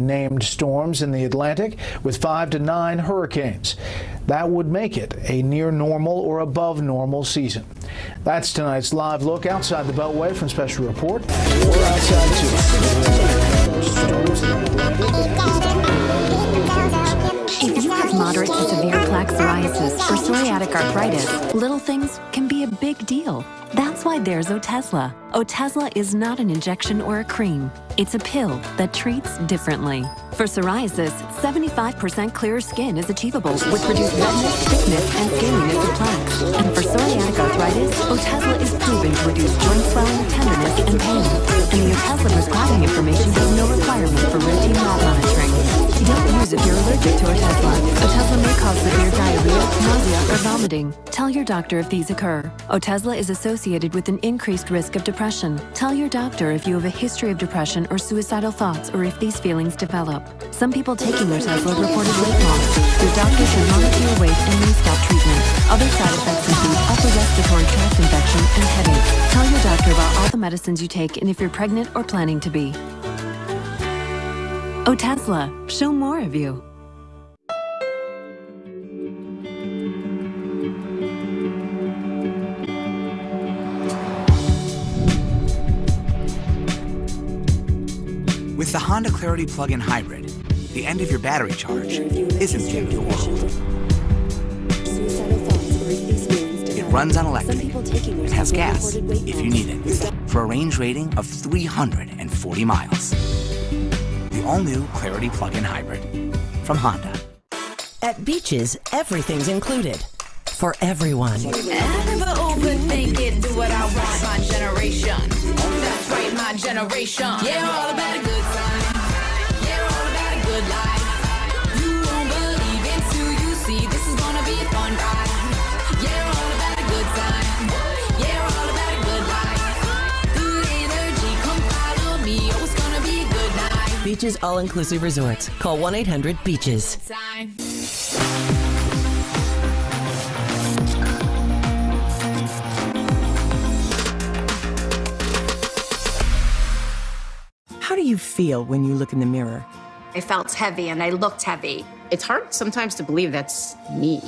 named storms in the Atlantic with 5 to 9 hurricanes. That would make it a near normal or above normal season. That's tonight's live look outside the Beltway from Special Report. We're outside If you have moderate to severe plaque psoriasis or psoriatic arthritis, little things can be a big deal. That's why there's Otezla. Otezla is not an injection or a cream. It's a pill that treats differently. For psoriasis, 75% clearer skin is achievable with reduced redness, thickness, and scaliness of plaques. And for psoriatic arthritis, Otezla is proven to reduce joint swelling, tenderness, and pain. And the Otezla prescribing information has no requirement for routine lab monitoring. Don't use if you're allergic to Otezla. Otezla may cause severe diarrhea, nausea, or vomiting. Tell your doctor if these occur. Otezla is associated with an increased risk of depression. Tell your doctor if you have a history of depression or suicidal thoughts or if these feelings develop. Some people taking Otezla reported weight loss. Your doctor should monitor your weight and may stop treatment. Other side effects include upper respiratory tract infection and headache. Tell your doctor about all the medicines you take and if you're pregnant or planning to be. Otezla, show more of you. With the Honda Clarity plug-in hybrid, the end of your battery charge isn't the end of the world. It runs on electric and has gas if you need it, for a range rating of 340 miles. The all-new Clarity plug-in hybrid from Honda. At Beaches, everything's included. For everyone. Never overthink it, do what I want, my generation. That's right, my generation. Yeah, all about a good time. Yeah, all about a good life. You won't believe it till you see. This is gonna be a fun ride. Yeah, all about a good time. Yeah, all about a good life. Good energy, come follow me. Oh, it's gonna be a good night. Beaches All-Inclusive Resorts. Call 1-800-BEACHES. How do you feel when you look in the mirror? I felt heavy and I looked heavy. It's hard sometimes to believe that's me.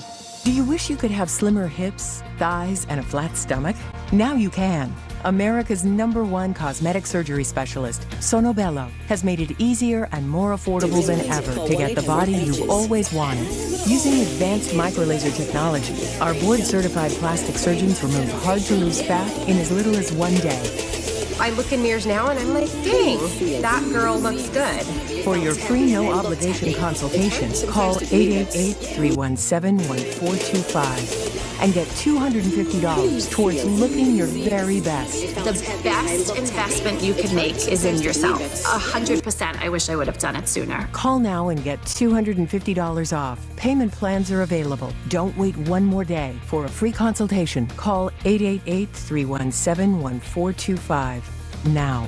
Do you wish you could have slimmer hips, thighs, and a flat stomach? Now you can. America's #1 cosmetic surgery specialist, Sonobello, has made it easier and more affordable than ever to get the body you've always wanted. Using advanced microlaser technology, our board-certified plastic surgeons remove hard-to-lose fat in as little as 1 day. I look in mirrors now and I'm like, dang, that girl looks good. For your free no-obligation consultation, call 888-317-1425 and get $250 towards looking your very best. The best investment you can make is in yourself. 100%. I wish I would have done it sooner. Call now and get $250 off. Payment plans are available. Don't wait one more day. For a free consultation, call 888-317-1425 now.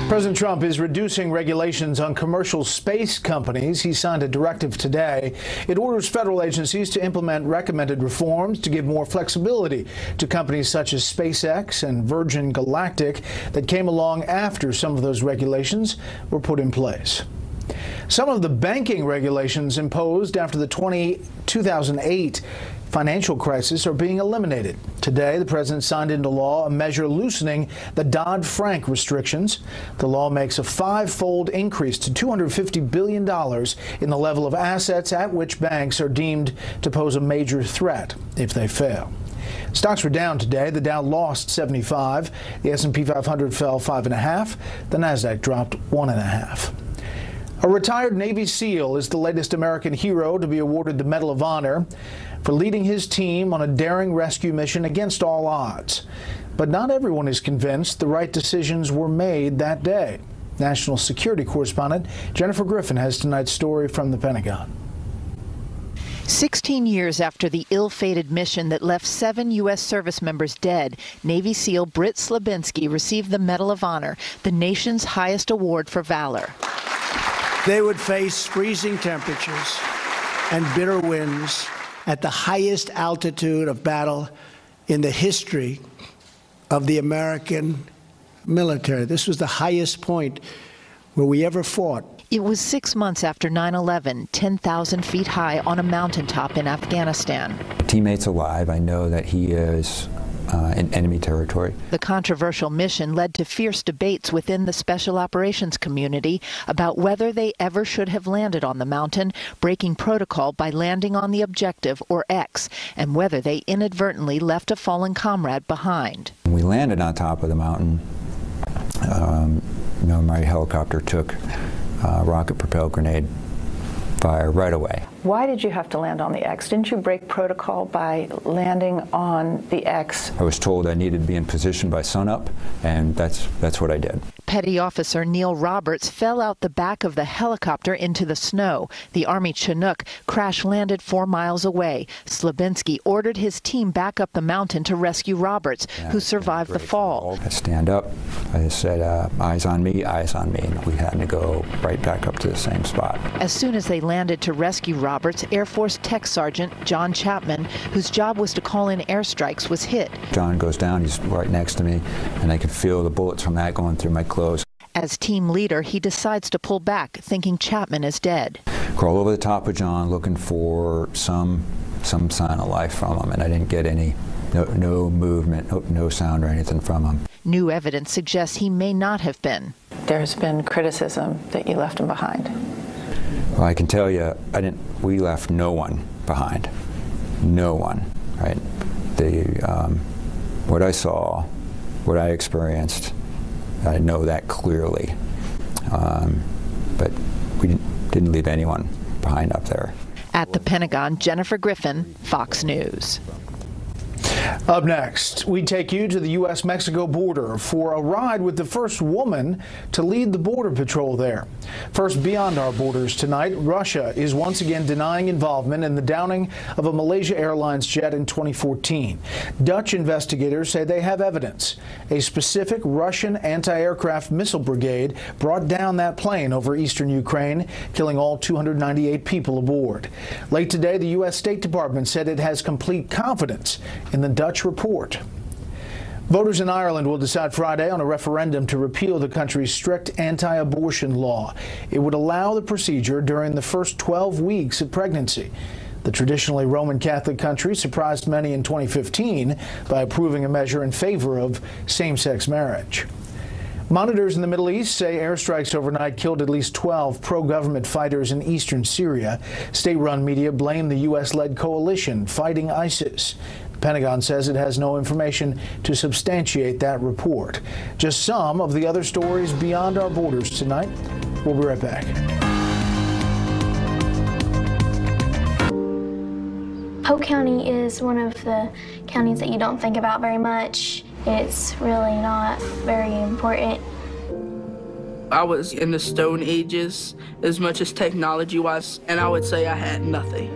President Trump is reducing regulations on commercial space companies. He signed a directive today. It orders federal agencies to implement recommended reforms to give more flexibility to companies such as SpaceX and Virgin Galactic that came along after some of those regulations were put in place. Some of the banking regulations imposed after the 2008 financial crisis are being eliminated. Today, the president signed into law a measure loosening the Dodd-Frank restrictions. The law makes a 5-fold increase to $250 billion in the level of assets at which banks are deemed to pose a major threat if they fail. Stocks were down today. The Dow lost 75. The S&P 500 fell 5.5. The Nasdaq dropped 1.5. A retired Navy SEAL is the latest American hero to be awarded the Medal of Honor for leading his team on a daring rescue mission against all odds. But not everyone is convinced the right decisions were made that day. National security correspondent Jennifer Griffin has tonight's story from the Pentagon. 16 years after the ill-fated mission that left 7 U.S. service members dead, Navy SEAL Britt Slabinski received the Medal of Honor, the nation's highest award for valor. They would face freezing temperatures and bitter winds at the highest altitude of battle in the history of the American military. This was the highest point where we ever fought. It was 6 months after 9/11, 10,000 feet high on a mountaintop in Afghanistan. Teammate's alive. I know that he is in enemy territory. The controversial mission led to fierce debates within the special operations community about whether they ever should have landed on the mountain, breaking protocol by landing on the objective, or X, and whether they inadvertently left a fallen comrade behind. When we landed on top of the mountain, my helicopter took rocket-propelled grenade fire right away. Why did you have to land on the X? Didn't you break protocol by landing on the X? I was told I needed to be in position by sunup, and that's what I did. Petty Officer Neil Roberts fell out the back of the helicopter into the snow. The Army Chinook crash-landed 4 miles away. Slabinski ordered his team back up the mountain to rescue Roberts, who survived the fall. I stand up. I said, eyes on me, and we had to go right back up to the same spot. As soon as they landed to rescue Roberts, Air Force Tech Sergeant John Chapman, whose job was to call in airstrikes, was hit. John goes down, he's right next to me, and I could feel the bullets from that going through my clothes. As team leader, he decides to pull back, thinking Chapman is dead. Crawl over the top of John, looking for some sign of life from him, and I didn't get any, no movement, no sound or anything from him. New evidence suggests he may not have been. There's been criticism that you left him behind. Well, I can tell you, we left no one behind. No one, right? What I saw, what I experienced, I know that clearly. But we didn't leave anyone behind up there. At the Pentagon, Jennifer Griffin, Fox News. Up next, we take you to the U.S.-Mexico border for a ride with the first woman to lead the border patrol there. First, beyond our borders tonight, Russia is once again denying involvement in the downing of a Malaysia Airlines jet in 2014. Dutch investigators say they have evidence. A specific Russian anti-aircraft missile brigade brought down that plane over eastern Ukraine, killing all 298 people aboard. Late today, the U.S. State Department said it has complete confidence in the Dutch report. Voters in Ireland will decide Friday on a referendum to repeal the country's strict anti-abortion law. It would allow the procedure during the first 12 weeks of pregnancy. The traditionally Roman Catholic country surprised many in 2015 by approving a measure in favor of same-sex marriage. Monitors in the Middle East say airstrikes overnight killed at least 12 pro-government fighters in eastern Syria. State-run media blame the U.S.-led coalition fighting ISIS. The Pentagon says it has no information to substantiate that report. Just some of the other stories beyond our borders tonight. We'll be right back. Polk County is one of the counties that you don't think about very much. It's really not very important. I was in the Stone Ages as much as technology was, and I would say I had nothing.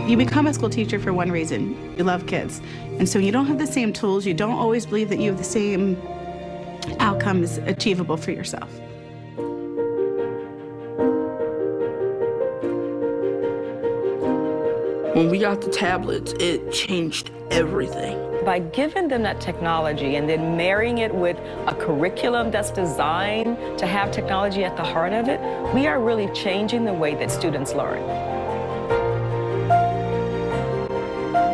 You become a school teacher for one reason. You love kids. And so you don't have the same tools. You don't always believe that you have the same outcomes achievable for yourself. When we got the tablets, it changed everything. By giving them that technology and then marrying it with a curriculum that's designed to have technology at the heart of it, we are really changing the way that students learn.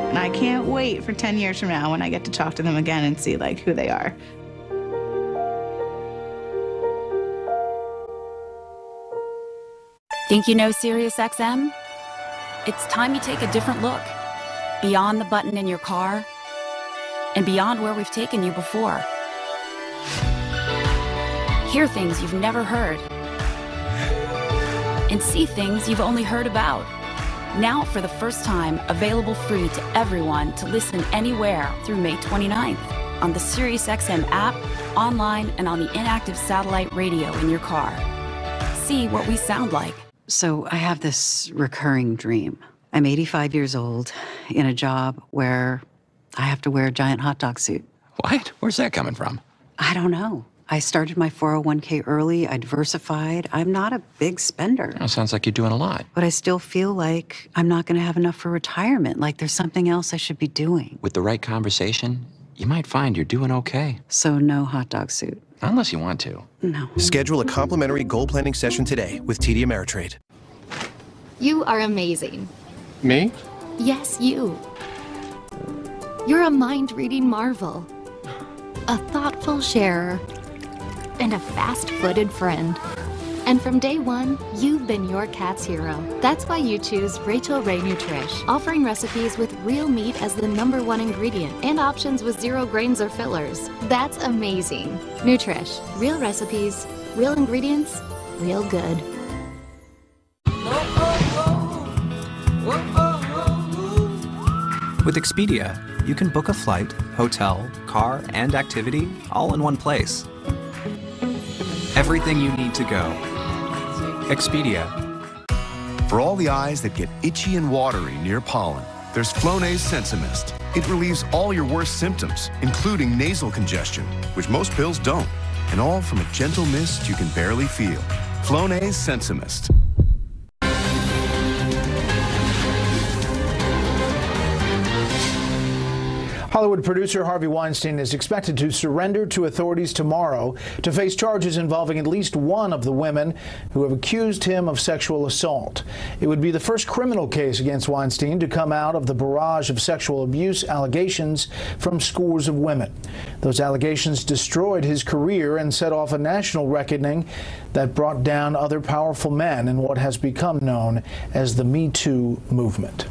And I can't wait for 10 years from now when I get to talk to them again and see who they are. Think you know SiriusXM? It's time you take a different look, beyond the button in your car, and beyond where we've taken you before. Hear things you've never heard, and see things you've only heard about. Now, for the first time, available free to everyone to listen anywhere through May 29th on the SiriusXM app, online, and on the inactive satellite radio in your car. See what we sound like. So I have this recurring dream. I'm 85 years old in a job where I have to wear a giant hot dog suit. What? Where's that coming from? I don't know. I started my 401k early. I diversified. I'm not a big spender. Well, sounds like you're doing a lot. But I still feel like I'm not going to have enough for retirement, like there's something else I should be doing. With the right conversation, you might find you're doing okay. So no hot dog suit. Unless you want to. No. Schedule a complimentary goal planning session today with TD Ameritrade. You are amazing. Me? Yes, you. You're a mind-reading marvel, a thoughtful sharer, and a fast-footed friend. And from day one, you've been your cat's hero. That's why you choose Rachael Ray Nutrish, offering recipes with real meat as the #1 ingredient and options with 0 grains or fillers. That's amazing. Nutrish, real recipes, real ingredients, real good. With Expedia, you can book a flight, hotel, car, and activity all in one place. Everything you need to go. Expedia. For all the eyes that get itchy and watery near pollen, there's Flonase Sensimist. It relieves all your worst symptoms, including nasal congestion, which most pills don't, and all from a gentle mist you can barely feel. Flonase Sensimist. Hollywood producer Harvey Weinstein is expected to surrender to authorities tomorrow to face charges involving at least one of the women who have accused him of sexual assault. It would be the first criminal case against Weinstein to come out of the barrage of sexual abuse allegations from scores of women. Those allegations destroyed his career and set off a national reckoning that brought down other powerful men in what has become known as the Me Too movement.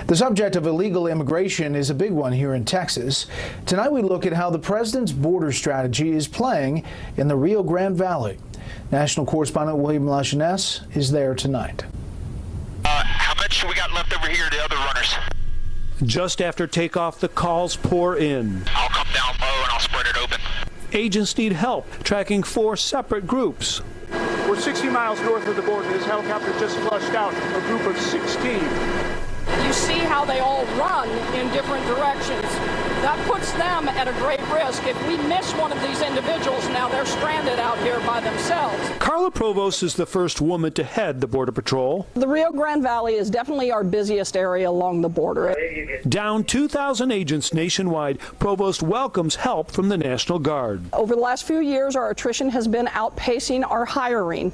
The subject of illegal immigration is a big one here in Texas. Tonight we look at how the president's border strategy is playing in the Rio Grande Valley. National correspondent William Lajeunesse is there tonight. How much we got left over here, the other runners? Just after takeoff, the calls pour in. I'll come down low and I'll spread it open. Agents need help tracking 4 separate groups. We're 60 miles north of the border. This helicopter just flushed out a group of 16. You see how they all run in different directions. That puts them at a great risk. If we miss one of these individuals, now they're stranded out here by themselves. Carla Provost is the first woman to head the Border Patrol. The Rio Grande Valley is definitely our busiest area along the border. Down 2,000 agents nationwide, Provost welcomes help from the National Guard. Over the last few years, our attrition has been outpacing our hiring.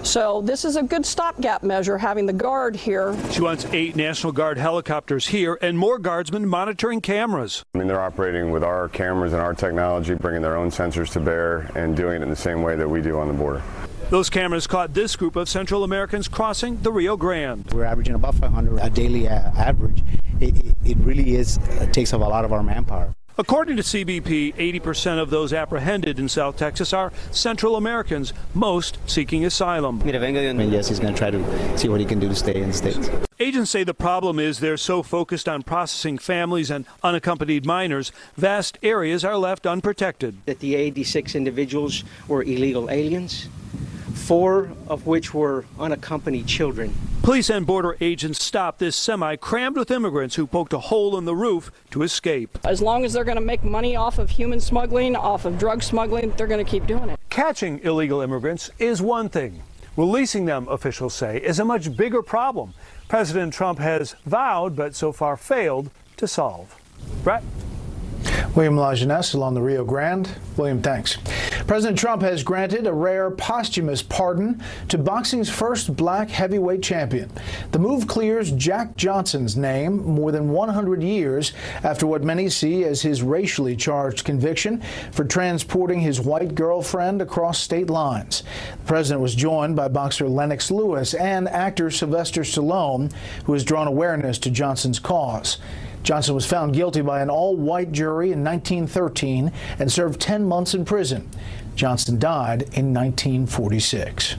So this is a good stopgap measure, having the Guard here. She wants 8 National Guard helicopters here and more guardsmen monitoring cameras. I mean, they're operating with our cameras and our technology, bringing their own sensors to bear and doing it in the same way that we do on the border. Those cameras caught this group of Central Americans crossing the Rio Grande. We're averaging about 500 a daily average. It really takes up a lot of our manpower. According to CBP, 80% of those apprehended in South Texas are Central Americans, most seeking asylum. And yes, he's going to try to see what he can do to stay in the States. Agents say the problem is they're so focused on processing families and unaccompanied minors, vast areas are left unprotected. That the 86 individuals were illegal aliens, 4 of which were unaccompanied children. Police and border agents stopped this semi crammed with immigrants who poked a hole in the roof to escape. As long as they're going to make money off of human smuggling, off of drug smuggling, they're going to keep doing it. Catching illegal immigrants is one thing. Releasing them, officials say, is a much bigger problem President Trump has vowed but so far failed to solve. Bret? William Lajeunesse along the Rio Grande. William, thanks. President Trump has granted a rare posthumous pardon to boxing's first black heavyweight champion. The move clears Jack Johnson's name more than 100 years after what many see as his racially charged conviction for transporting his white girlfriend across state lines. The president was joined by boxer Lennox Lewis and actor Sylvester Stallone, who has drawn awareness to Johnson's cause. Johnson was found guilty by an all-white jury in 1913 and served 10 months in prison. Johnson died in 1946.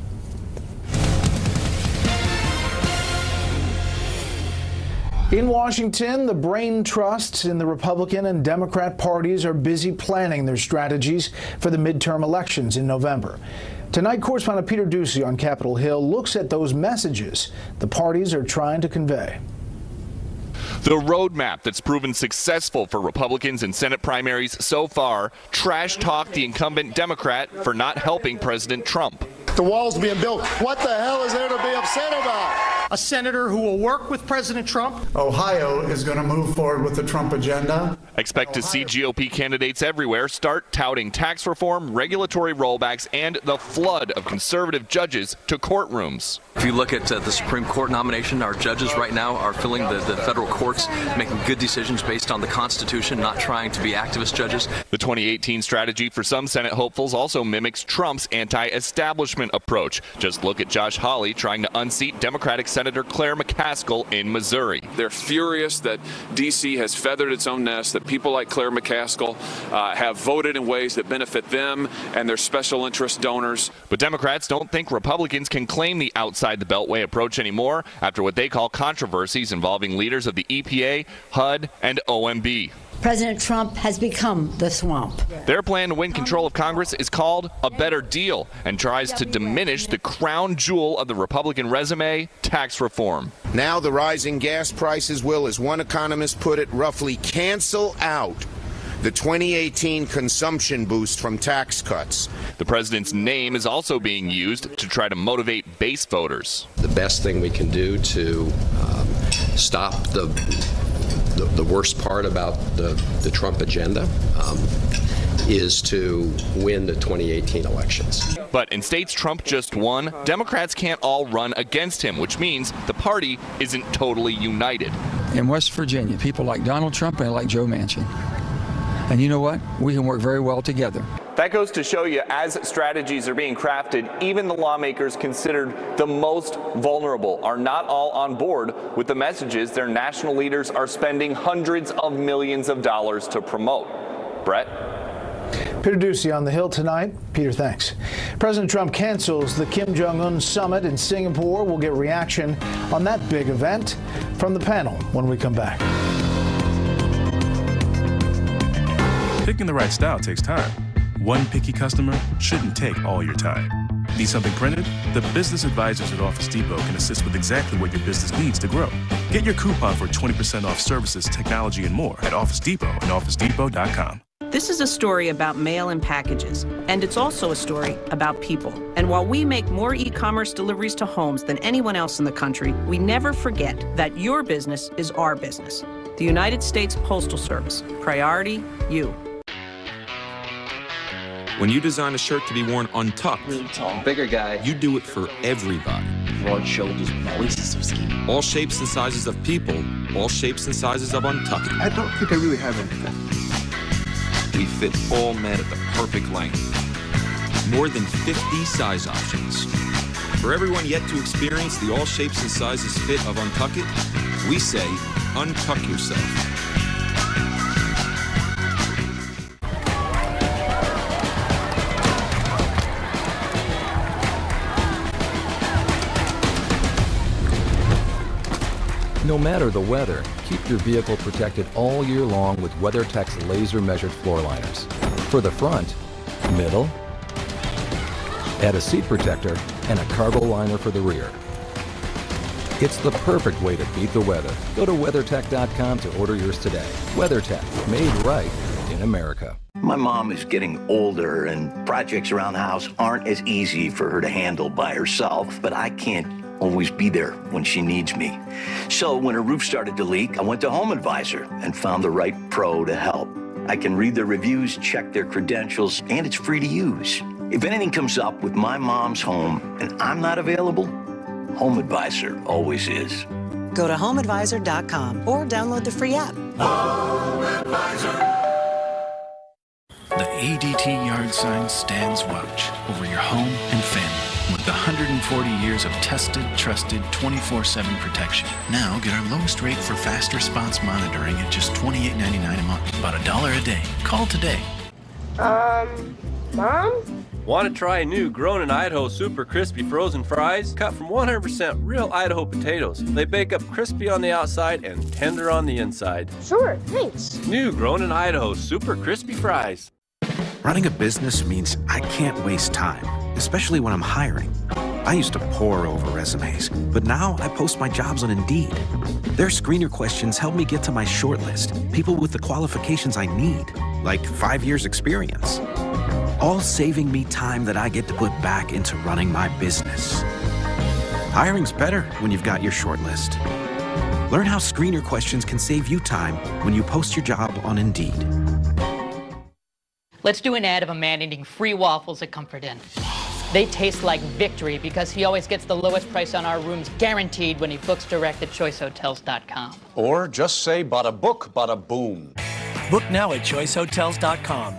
In Washington, the brain trusts in the Republican and Democrat parties are busy planning their strategies for the midterm elections in November. Tonight, correspondent Peter Ducey on Capitol Hill looks at those messages the parties are trying to convey. The roadmap that's proven successful for Republicans in Senate primaries so far trash-talked the incumbent Democrat for not helping President Trump. The wall's being built. What the hell is there to be upset about? A senator who will work with President Trump. Ohio is going to move forward with the Trump agenda. Expect to see GOP candidates everywhere start touting tax reform, regulatory rollbacks, and the flood of conservative judges to courtrooms. If you look at the Supreme Court nomination, our judges right now are filling the federal courts, making good decisions based on the Constitution, not trying to be activist judges. The 2018 strategy for some Senate hopefuls also mimics Trump's anti-establishment approach. Just look at Josh Hawley trying to unseat Democratic Senator Claire McCaskill in Missouri. They're furious that D.C. has feathered its own nest, that people like Claire McCaskill have voted in ways that benefit them and their special interest donors. But Democrats don't think Republicans can claim the outside the Beltway approach anymore after what they call controversies involving leaders of the EPA, HUD, and OMB. President Trump has become the swamp. Their plan to win control of Congress is called a better deal and tries to diminish the crown jewel of the Republican resume, tax reform. Now the rising gas prices will, as one economist put it, roughly cancel out the 2018 consumption boost from tax cuts. The president's name is also being used to try to motivate base voters. The best thing we can do to stop the worst part about the Trump agenda is to win the 2018 elections. But in states Trump just won, Democrats can't all run against him, which means the party isn't totally united. In West Virginia, people like Donald Trump and like Joe Manchin. And you know what? We can work very well together. That goes to show you, as strategies are being crafted, even the lawmakers considered the most vulnerable are not all on board with the messages their national leaders are spending hundreds of millions of dollars to promote. Bret? Peter Ducey on the Hill tonight. Peter, thanks. President Trump cancels the Kim Jong-un summit in Singapore. We'll get reaction on that big event from the panel when we come back. Picking the right style takes time. One picky customer shouldn't take all your time. Need something printed? The business advisors at Office Depot can assist with exactly what your business needs to grow. Get your coupon for 20% off services, technology, and more at Office Depot and OfficeDepot.com. This is a story about mail and packages, and it's also a story about people. And while we make more e-commerce deliveries to homes than anyone else in the country, we never forget that your business is our business. The United States Postal Service. Priority, you. When you design a shirt to be worn untucked, Bigger guy. you do it for everybody. Broad shoulders, always so skinny. All shapes and sizes of people, all shapes and sizes of untucked. I don't think I really have anything. We fit all men at the perfect length. More than 50 size options. For everyone yet to experience the all shapes and sizes fit of Untuck It, we say, untuck yourself. No matter the weather, keep your vehicle protected all year long with WeatherTech's laser-measured floor liners. For the front, middle, add a seat protector and a cargo liner for the rear. It's the perfect way to beat the weather. Go to WeatherTech.com to order yours today. WeatherTech, made right in America. My mom is getting older and projects around the house aren't as easy for her to handle by herself, but I can't always be there when she needs me. So when her roof started to leak, I went to Home Advisor and found the right pro to help. I can read their reviews, check their credentials, and it's free to use. If anything comes up with my mom's home and I'm not available, Home Advisor always is. Go to homeadvisor.com or download the free app. Home Advisor. The ADT yard sign stands watch over your home and family. With 140 years of tested, trusted, 24/7 protection. Now get our lowest rate for fast response monitoring at just $28.99 a month. About $1 a day. Call today. Mom? Want to try new grown in Idaho super crispy frozen fries? Cut from 100% real Idaho potatoes. They bake up crispy on the outside and tender on the inside. Sure, thanks. New grown in Idaho super crispy fries. Running a business means I can't waste time, especially when I'm hiring. I used to pore over resumes, but now I post my jobs on Indeed. Their screener questions help me get to my shortlist, people with the qualifications I need, like 5 years experience. All saving me time that I get to put back into running my business. Hiring's better when you've got your shortlist. Learn how screener questions can save you time when you post your job on Indeed. Let's do an ad of a man eating free waffles at Comfort Inn. They taste like victory because he always gets the lowest price on our rooms guaranteed when he books direct at choicehotels.com. Or just say bada book, bada boom. Book now at choicehotels.com.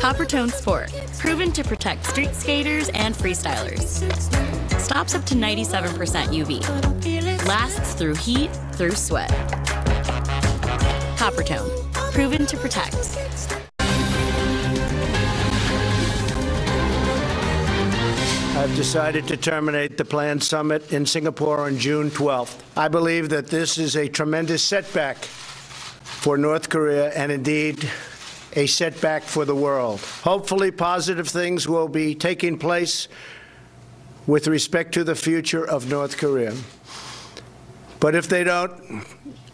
Coppertone Sport, proven to protect street skaters and freestylers. Stops up to 97% UV. Lasts through heat, through sweat. Coppertone, proven to protect. I've decided to terminate the planned summit in Singapore on June 12th. I believe that this is a tremendous setback for North Korea and indeed a setback for the world. Hopefully positive things will be taking place with respect to the future of North Korea. But if they don't,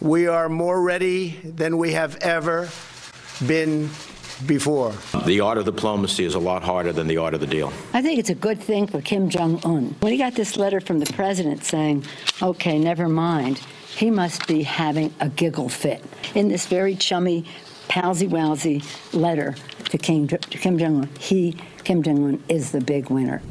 we are more ready than we have ever been before. The art of diplomacy is a lot harder than the art of the deal. I think it's a good thing for Kim Jong-un. When he got this letter from the president saying, okay, never mind, he must be having a giggle fit. In this very chummy, palsy-walsy letter to Kim Jong-un, Kim Jong-un, is the big winner.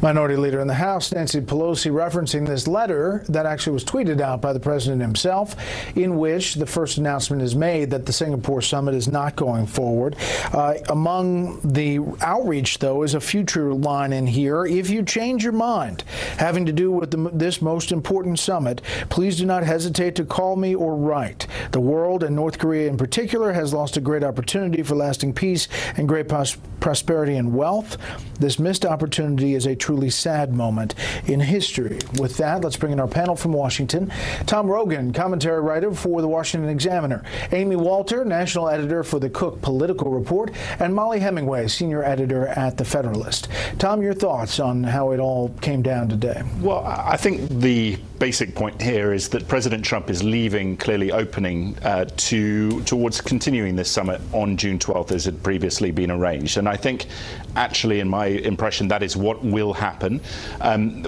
Minority Leader in the House, Nancy Pelosi, referencing this letter that actually was tweeted out by the president himself, in which the first announcement is made that the Singapore summit is not going forward. Among the outreach, though, is a future line in here. If you change your mind having to do with this most important summit, please do not hesitate to call me or write. The world, and North Korea in particular, has lost a great opportunity for lasting peace and great prosperity and wealth. This missed opportunity is a truly sad moment in history. With that, let's bring in our panel from Washington. Tom Rogan, commentary writer for the Washington Examiner. Amy Walter, national editor for the Cook Political Report. And Molly Hemingway, senior editor at The Federalist. Tom, your thoughts on how it all came down today? Well, I think the basic point here is that President Trump is leaving clearly opening towards continuing this summit on June 12th as had previously been arranged. And I think actually, in my impression, that is what will happen.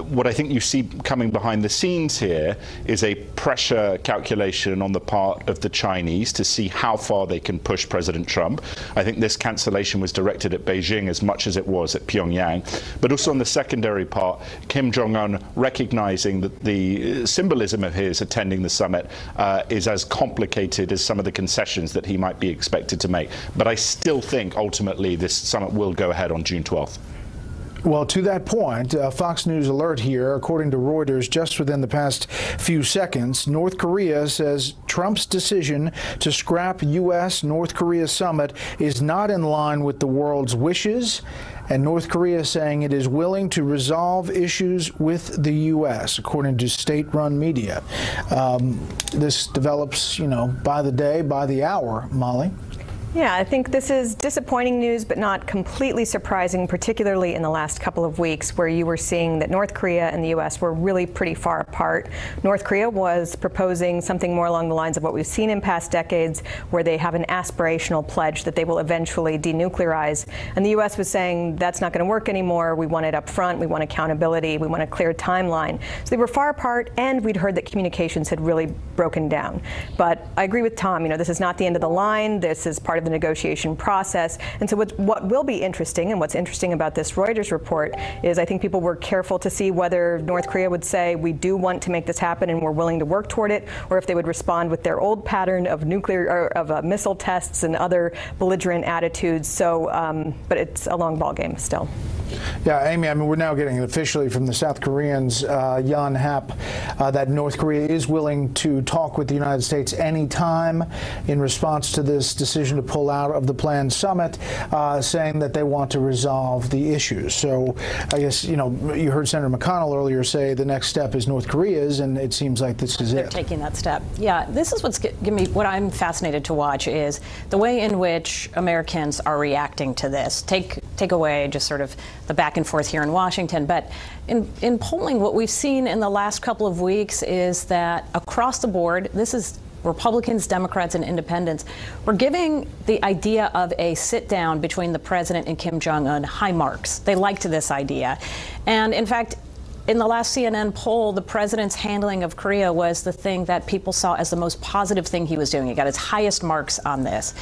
What I think you see coming behind the scenes here is a pressure calculation on the part of the Chinese to see how far they can push President Trump. I think this cancellation was directed at Beijing as much as it was at Pyongyang. But also on the secondary part, Kim Jong-un recognizing that the symbolism of his attending the summit is as complicated as some of the concessions that he might be expected to make. But I still think ultimately this summit will go ahead on June 12th. Well, to that point, Fox News alert here, according to Reuters, just within the past few seconds, North Korea says Trump's decision to scrap U.S.-North Korea summit is not in line with the world's wishes, and North Korea saying it is willing to resolve issues with the U.S., according to state-run media. This develops, by the day, by the hour, Molly. Yeah, I think this is disappointing news, but not completely surprising, particularly in the last couple of weeks where you were seeing that North Korea and the U.S. were really pretty far apart. North Korea was proposing something more along the lines of what we've seen in past decades, where they have an aspirational pledge that they will eventually denuclearize. And the U.S. was saying that's not going to work anymore. We want it up front. We want accountability. We want a clear timeline. So they were far apart, and we'd heard that communications had really broken down. But I agree with Tom. This is not the end of the line. This is part of the negotiation process. And so what will be interesting, and what's interesting about this Reuters report, is I think people were careful to see whether North Korea would say, we do want to make this happen and we're willing to work toward it, or if they would respond with their old pattern of missile tests and other belligerent attitudes. So, but it's a long ball game still. Yeah, Amy, we're now getting it officially from the South Koreans, Yon Hap, that North Korea is willing to talk with the United States anytime in response to this decision to pull out of the planned summit, saying that they want to resolve the issues. So I guess, you heard Senator McConnell earlier say the next step is North Korea's, and it seems like this is They're taking that step. Yeah, this is what I'm fascinated to watch is the way in which Americans are reacting to this. Take away just sort of the back and forth here in Washington. But in polling, what we've seen in the last couple of weeks is that across the board, this is Republicans, Democrats, and independents, we're giving the idea of a sit-down between the president and Kim Jong-un high marks. They liked this idea. And in fact, in the last CNN poll, the president's handling of Korea was the thing that people saw as the most positive thing he was doing. He got his highest marks on this.